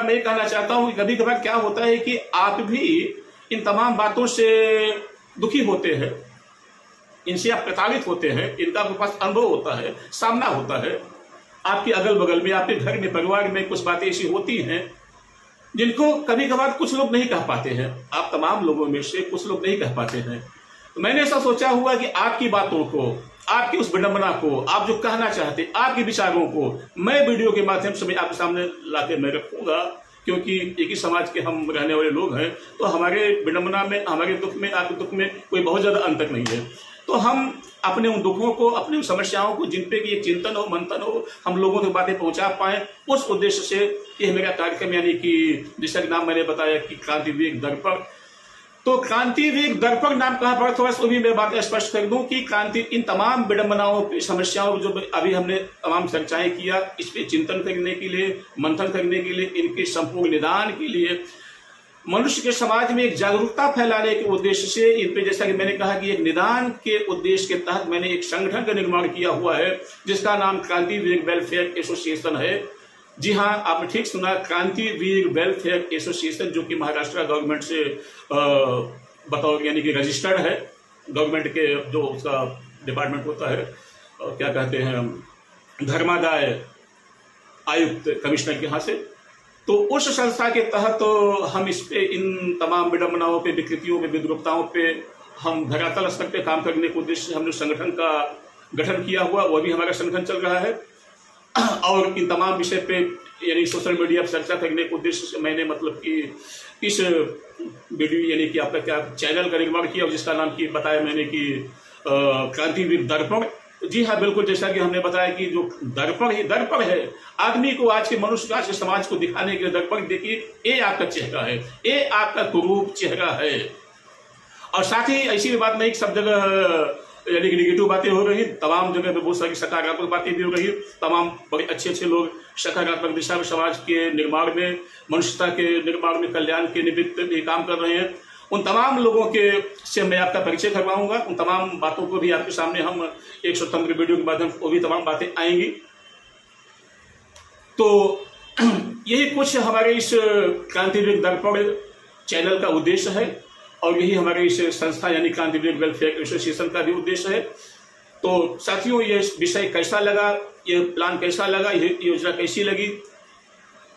मैं ये कहना चाहता हूँ कि कभी कभार क्या होता है कि आप भी इन तमाम बातों से दुखी होते हैं, इनसे आप प्रताड़ित होते हैं, इनका आपके पास अनुभव होता है, सामना होता है। आपके अगल बगल में, आपके घर में, परिवार में कुछ बातें ऐसी होती हैं जिनको कभी कभार कुछ लोग नहीं कह पाते हैं। आप तमाम लोगों में से कुछ लोग नहीं कह पाते हैं। तो मैंने ऐसा सोचा हुआ कि आपकी बातों को, आपकी उस विडंबना को, आप जो कहना चाहते, आपके विचारों को मैं वीडियो के माध्यम से मैं आपके सामने लाके मैं रखूंगा, क्योंकि एक ही समाज के हम रहने वाले लोग हैं। तो हमारे विडंबना में, हमारे दुख में, आपके दुख में कोई बहुत ज्यादा अंतर नहीं है। तो हम अपने उन दुखों को, अपनी उन समस्याओं को, जिन पे कि एक चिंतन हो, मंथन हो, हम लोगों तक बातें पहुंचा पाए, उस उद्देश्य से यह मेरा कार्यक्रम, यानी कि जिसका नाम मैंने बताया कि क्रांति विवेक दर्पण। तो क्रांति विवेक दर्पण नाम कहाँ पड़ा, थोड़ा सा भी मैं बात स्पष्ट कर दूं कि क्रांति, इन तमाम विडंबनाओं की, समस्याओं जो अभी हमने तमाम चर्चाएं किया, इस पे चिंतन करने के लिए, मंथन करने के लिए, इनके संपूर्ण निदान के लिए, मनुष्य के समाज में एक जागरूकता फैलाने के उद्देश्य से इन पे, जैसा कि मैंने कहा कि एक निदान के उद्देश्य के तहत मैंने एक संगठन का निर्माण किया हुआ है जिसका नाम क्रांति विवेक वेलफेयर एसोसिएशन है। जी हाँ, आपने ठीक सुना, क्रांति वीर वेलफेयर एसोसिएशन, जो कि महाराष्ट्र गवर्नमेंट से बतौर यानी कि रजिस्टर्ड है। गवर्नमेंट के जो उसका डिपार्टमेंट होता है, क्या कहते हैं, धर्मादाय आयुक्त, कमिश्नर के यहाँ से। तो उस संस्था के तहत तो हम इस पे, इन तमाम विडंबनाओं पे, विकृतियों पे, विद्रूपताओं पे हम धरातल स्तर पे काम करने के उद्देश्य से हमने संगठन का गठन किया हुआ, वह भी हमारा संगठन चल रहा है। और इन तमाम विषय पे, यानी सोशल मीडिया पर चर्चा करने के उद्देश्य से मैंने मतलब कि इस वीडियो, यानी कि आपका क्या चैनल का निर्माण किया, जिसका नाम की बताया मैंने कि क्रांति विवेक दर्पण। जी हाँ, बिल्कुल, जैसा कि हमने बताया कि जो दर्पण ही दर्पण है, आदमी को, आज के मनुष्य को, आज के समाज को दिखाने के लिए दर्पण। देखिए, ये आपका चेहरा है, ये आपका कुरूप चेहरा है। और साथ ही ऐसी भी बात नहीं, सब जगह यानी कि निगेटिव बातें हो रही, तमाम जगह पे बहुत सारी सकारात्मक बातें भी हो रही। तमाम बड़े अच्छे अच्छे लोग सकारात्मक दिशा में, समाज के निर्माण में, मनुष्यता के निर्माण में, कल्याण के निमित्त भी काम कर रहे हैं। उन तमाम लोगों के से मैं आपका परिचय करवाऊंगा। उन तमाम बातों को भी आपके सामने हम एक स्वतंत्र वीडियो के माध्यम से, वो भी तमाम बातें आएंगी। तो यही कुछ हमारे इस क्रांति विवेक दर्पण चैनल का उद्देश्य है, और यही हमारे इस संस्था यानी क्रांति विवेक वेलफेयर एसोसिएशन का भी उद्देश्य है। तो साथियों, ये विषय कैसा लगा, ये प्लान कैसा लगा, ये योजना कैसी लगी?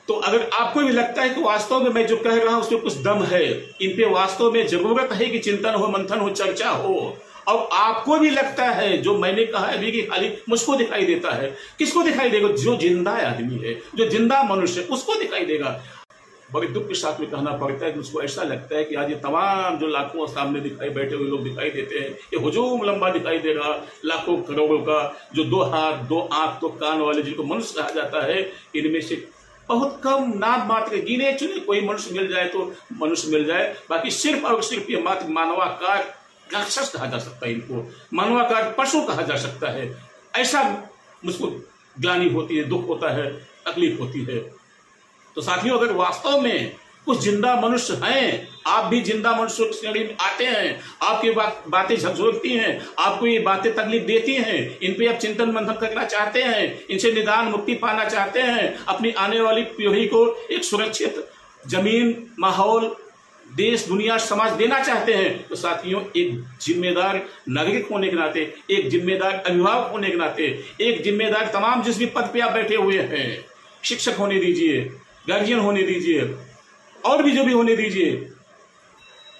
तो अगर आपको भी लगता है कि वास्तव में मैं जो कह रहा हूं उसमें कुछ दम है, इन पे वास्तव में जरूरत है कि चिंतन हो, मंथन हो, चर्चा हो, और आपको भी लगता है जो मैंने कहा अभी कि खाली मुझको दिखाई देता है, किसको दिखाई देगा? जो जिंदा आदमी है, जो जिंदा मनुष्य है, उसको दिखाई देगा। बड़े दुख के साथ में कहना पड़ता है कि मुझको ऐसा लगता है कि आज ये तमाम जो लाखों सामने दिखाई बैठे हुए लोग दिखाई देते हैं, ये हुजूम लंबा दिखाई दे रहा, लाखों करोड़ों का, जो 2 हाथ 2 आंख 2 कान वाले जिनको मनुष्य कहा जाता है, इनमें से बहुत कम, नाम मात्र, गिने चुने कोई मनुष्य मिल जाए तो मनुष्य मिल जाए। बाकी सिर्फ और सिर्फ ये मात्र मानवाकार राक्षस कहा जा सकता है, इनको मानवाकार पशु कहा जा सकता है। ऐसा मुझको ग्लानि होती है, दुख होता है, तकलीफ होती है। तो साथियों, अगर वास्तव में कुछ जिंदा मनुष्य हैं, आप भी जिंदा मनुष्यों की श्रेणी में आते हैं, आपकी बातें झकझोरती हैं, आपको ये बातें तकलीफ देती हैं, इन पे आप चिंतन मंथन करना चाहते हैं, इनसे निदान मुक्ति पाना चाहते हैं, अपनी आने वाली पीढ़ी को एक सुरक्षित जमीन, माहौल, देश, दुनिया, समाज देना चाहते हैं, तो साथियों, एक जिम्मेदार नागरिक होने के नाते, एक जिम्मेदार अभिभावक होने के नाते, एक जिम्मेदार तमाम जिस भी पद पे आप बैठे हुए हैं, शिक्षक होने दीजिए, गार्जियन होने दीजिए, और भी जो भी होने दीजिए,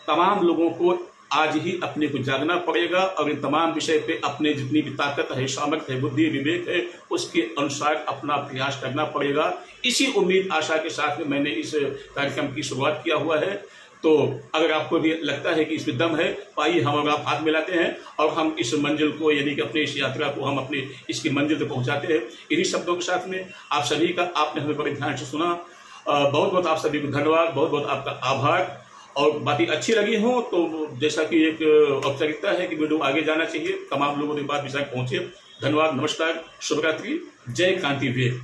तमाम लोगों को आज ही अपने को जागना पड़ेगा और इन तमाम विषय पे अपने जितनी भी ताकत है, सामर्थ्य है, बुद्धि, विवेक है, उसके अनुसार अपना प्रयास करना पड़ेगा। इसी उम्मीद, आशा के साथ में मैंने इस कार्यक्रम की शुरुआत किया हुआ है। तो अगर आपको भी लगता है कि इसमें दम है, तो आइए हम और आप हाथ मिलाते हैं और हम इस मंजिल को, यानी कि अपनी इस यात्रा को हम अपने इसकी मंजिल तक पहुंचाते हैं। इन्हीं शब्दों के साथ में आप सभी का, आपने हमें बड़े ध्यान से सुना, बहुत बहुत आप सभी को धन्यवाद, बहुत बहुत आपका आभार। और बातें अच्छी लगी हो तो जैसा कि एक औपचारिकता है कि वीडियो आगे जाना चाहिए, तमाम लोगों के पास विषय पहुंचे। धन्यवाद, नमस्कार, शुभ रात्रि, जय क्रांति वीर।